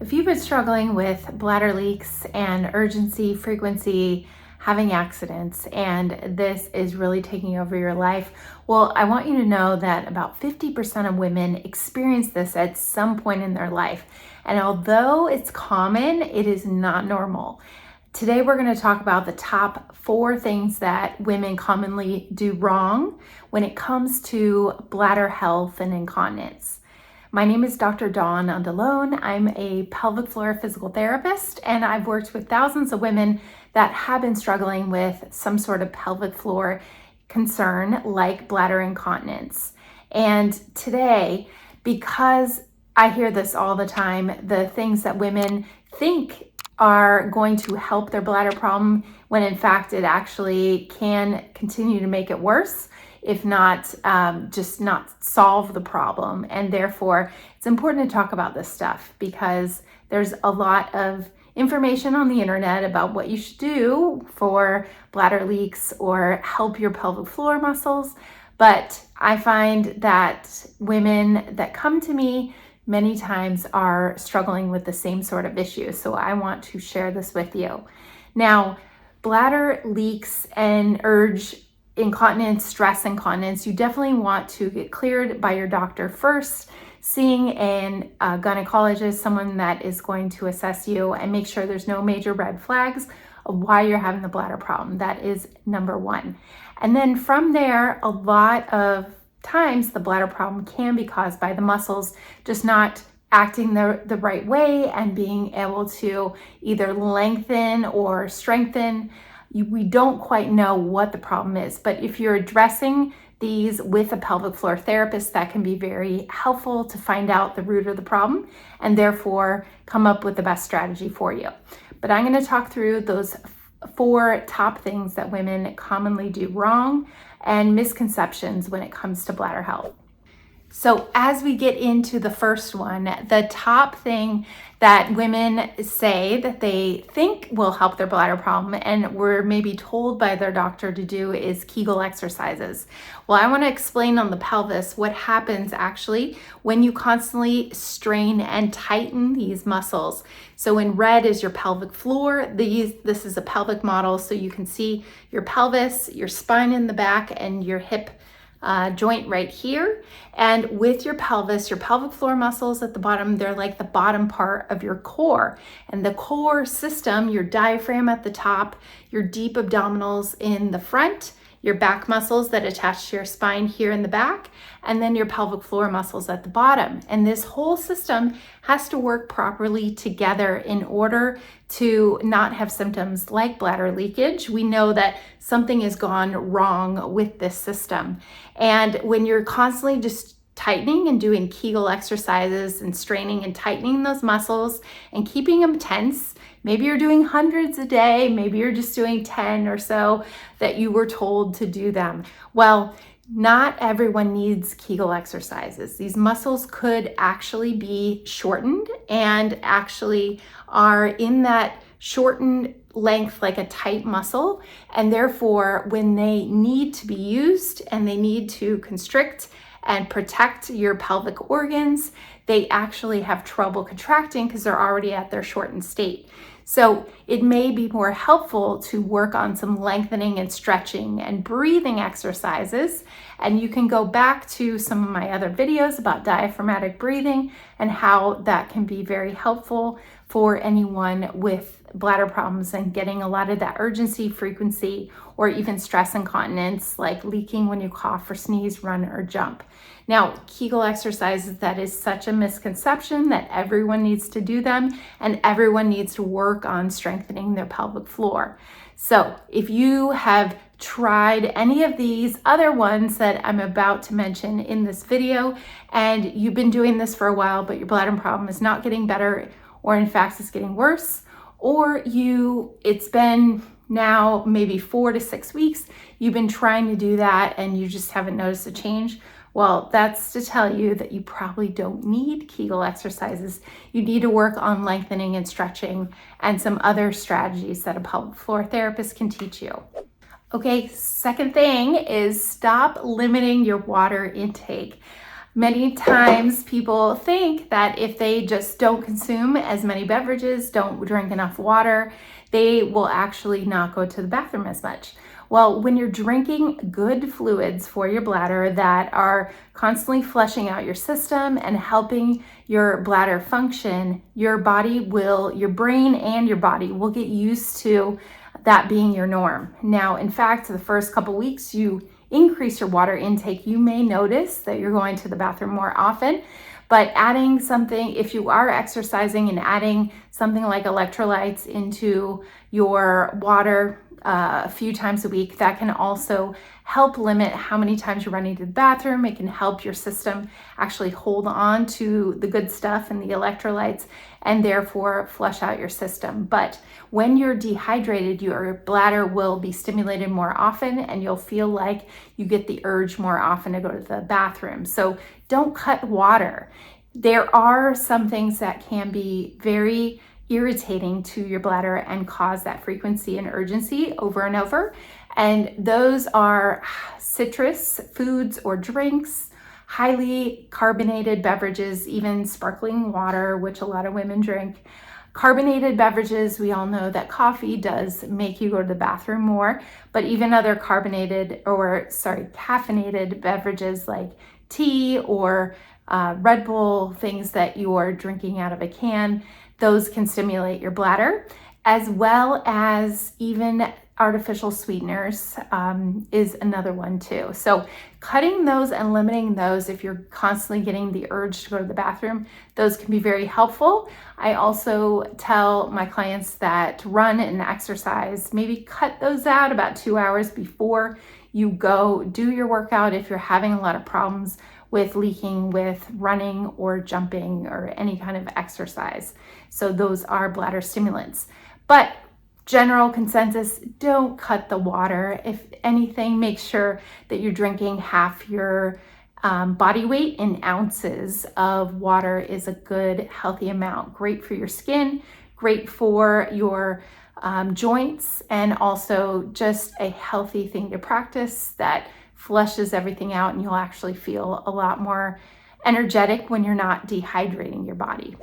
If you've been struggling with bladder leaks and urgency, frequency, having accidents, and this is really taking over your life, well, I want you to know that about 50% of women experience this at some point in their life. And although it's common, it is not normal. Today, we're going to talk about the top 4 things that women commonly do wrong when it comes to bladder health and incontinence. My name is Dr. Dawn Andalone. I'm a pelvic floor physical therapist, and I've worked with thousands of women that have been struggling with some sort of pelvic floor concern like bladder incontinence. And today, because I hear this all the time, the things that women think are going to help their bladder problem, when in fact it actually can continue to make it worse, if not just not solve the problem. And therefore, it's important to talk about this stuff because there's a lot of information on the internet about what you should do for bladder leaks or help your pelvic floor muscles. But I find that women that come to me many times are struggling with the same sort of issue. So I want to share this with you. Now, bladder leaks and urge incontinence, stress incontinence, you definitely want to get cleared by your doctor first, seeing a gynecologist, someone that is going to assess you and make sure there's no major red flags of why you're having the bladder problem. That is number 1. And then from there, a lot of times the bladder problem can be caused by the muscles just not acting the right way and being able to either lengthen or strengthen. We don't quite know what the problem is, but if you're addressing these with a pelvic floor therapist, that can be very helpful to find out the root of the problem and therefore come up with the best strategy for you. But I'm going to talk through those 4 top things that women commonly do wrong and misconceptions when it comes to bladder health. So as we get into the first one, the top thing that women say that they think will help their bladder problem and were maybe told by their doctor to do is Kegel exercises. Well, I want to explain on the pelvis what happens actually when you constantly strain and tighten these muscles. So in red is your pelvic floor. This is a pelvic model, so you can see your pelvis, your spine in the back, and your hip joint right here. And with your pelvis, your pelvic floor muscles at the bottom, they're like the bottom part of your core. And the core system, your diaphragm at the top, your deep abdominals in the front, your back muscles that attach to your spine here in the back, and then your pelvic floor muscles at the bottom. And this whole system has to work properly together in order to not have symptoms like bladder leakage. We know that something has gone wrong with this system. And when you're constantly just tightening and doing Kegel exercises and straining and tightening those muscles and keeping them tense, maybe you're doing hundreds a day, maybe you're just doing 10 or so that you were told to do them. Well, not everyone needs Kegel exercises. These muscles could actually be shortened and actually are in that shortened length like a tight muscle. And therefore, when they need to be used and they need to constrict and protect your pelvic organs, they actually have trouble contracting because they're already at their shortened state. So it may be more helpful to work on some lengthening and stretching and breathing exercises. And you can go back to some of my other videos about diaphragmatic breathing and how that can be very helpful for anyone with bladder problems and getting a lot of that urgency, frequency, or even stress incontinence, like leaking when you cough or sneeze, run, or jump. Now, Kegel exercises, that is such a misconception that everyone needs to do them and everyone needs to work on strengthening their pelvic floor. So if you have tried any of these other ones that I'm about to mention in this video and you've been doing this for a while, but your bladder problem is not getting better, or in fact it's getting worse, or it's been now maybe 4 to 6 weeks, you've been trying to do that and you just haven't noticed a change, well, that's to tell you that you probably don't need Kegel exercises. You need to work on lengthening and stretching and some other strategies that a pelvic floor therapist can teach you. Okay, second thing is stop limiting your water intake. Many times people think that if they just don't consume as many beverages, don't drink enough water, they will actually not go to the bathroom as much. Well, when you're drinking good fluids for your bladder that are constantly flushing out your system and helping your bladder function, your brain and your body will get used to that being your norm. Now, in fact, the first couple weeks you increase your water intake, you may notice that you're going to the bathroom more often. But adding something, if you are exercising and adding something like electrolytes into your water a few times a week, that can also help limit how many times you're running to the bathroom. It can help your system actually hold on to the good stuff and the electrolytes and therefore flush out your system. But when you're dehydrated, your bladder will be stimulated more often and you'll feel like you get the urge more often to go to the bathroom. So don't cut water. There are some things that can be very irritating to your bladder and cause that frequency and urgency over and over. And those are citrus foods or drinks, highly carbonated beverages, even sparkling water, which a lot of women drink. Carbonated beverages, we all know that coffee does make you go to the bathroom more, but even other caffeinated beverages like tea or Red Bull, things that you're drinking out of a can, those can stimulate your bladder, as well as even artificial sweeteners is another one too. So cutting those and limiting those, if you're constantly getting the urge to go to the bathroom, those can be very helpful. I also tell my clients that run and exercise, maybe cut those out about 2 hours before you go do your workout if you're having a lot of problems with leaking with running or jumping or any kind of exercise. So those are bladder stimulants. But general consensus, don't cut the water. If anything, make sure that you're drinking half your body weight in ounces of water is a good, healthy amount. Great for your skin, great for your joints, and also just a healthy thing to practice that flushes everything out, and you'll actually feel a lot more energetic when you're not dehydrating your body.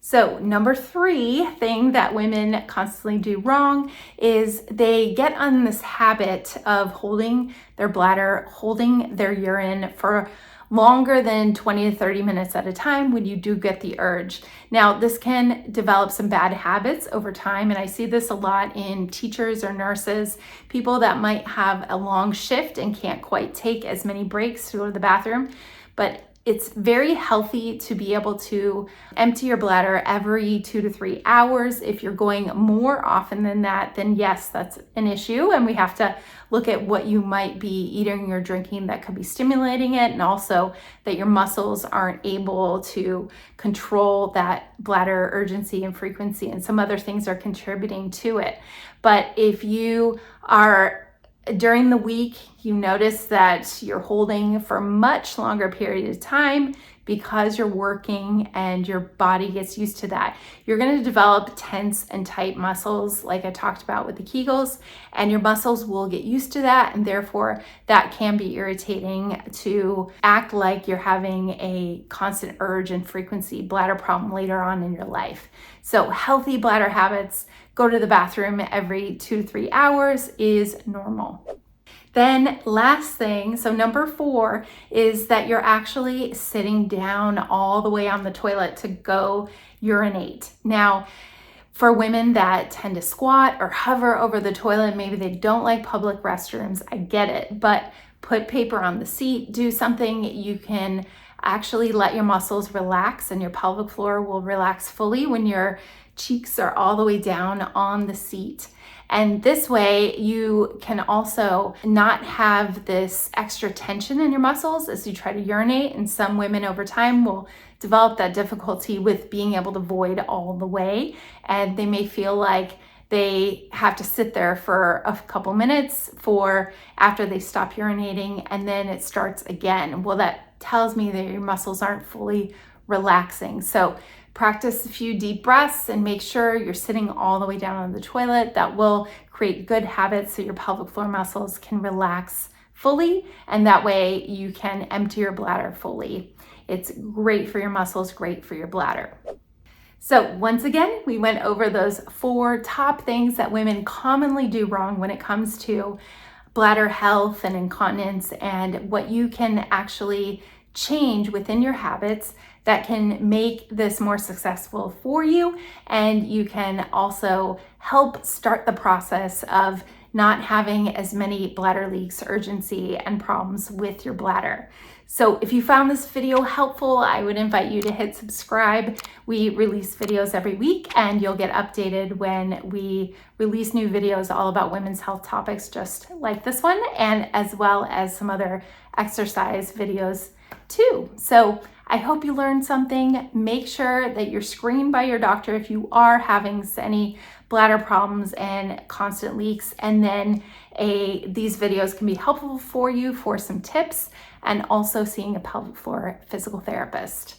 So number 3 thing that women constantly do wrong is they get on this habit of holding their bladder, holding their urine for longer than 20 to 30 minutes at a time when you do get the urge. Now, this can develop some bad habits over time, and I see this a lot in teachers or nurses, people that might have a long shift and can't quite take as many breaks to go to the bathroom. But it's very healthy to be able to empty your bladder every 2 to 3 hours. If you're going more often than that, then yes, that's an issue. And we have to look at what you might be eating or drinking that could be stimulating it, and also that your muscles aren't able to control that bladder urgency and frequency, and some other things are contributing to it. But if you are during the week, you notice that you're holding for a much longer period of time because you're working and your body gets used to that. You're going to develop tense and tight muscles like I talked about with the Kegels, and your muscles will get used to that, and therefore that can be irritating to act like you're having a constant urge and frequency bladder problem later on in your life. So healthy bladder habits, go to the bathroom every 2 to 3 hours is normal. Then last thing, so number 4 is that you're actually sitting down all the way on the toilet to go urinate. Now, for women that tend to squat or hover over the toilet, maybe they don't like public restrooms, I get it, but put paper on the seat, do something you can actually let your muscles relax, and your pelvic floor will relax fully when your cheeks are all the way down on the seat. And this way you can also not have this extra tension in your muscles as you try to urinate. And some women over time will develop that difficulty with being able to void all the way. And they may feel like they have to sit there for a couple minutes after they stop urinating, and then it starts again. Well, that tells me that your muscles aren't fully relaxing. So practice a few deep breaths and make sure you're sitting all the way down on the toilet. That will create good habits so your pelvic floor muscles can relax fully, and that way you can empty your bladder fully. It's great for your muscles, great for your bladder. So once again, we went over those 4 top things that women commonly do wrong when it comes to bladder health and incontinence, and what you can actually change within your habits that can make this more successful for you. And you can also help start the process of not having as many bladder leaks, urgency, and problems with your bladder. So if you found this video helpful, I would invite you to hit subscribe. We release videos every week, and you'll get updated when we release new videos all about women's health topics just like this one, and as well as some other exercise videos too. So I hope you learned something. Make sure that you're screened by your doctor if you are having any bladder problems and constant leaks, and then these videos can be helpful for you for some tips, and also seeing a pelvic floor physical therapist.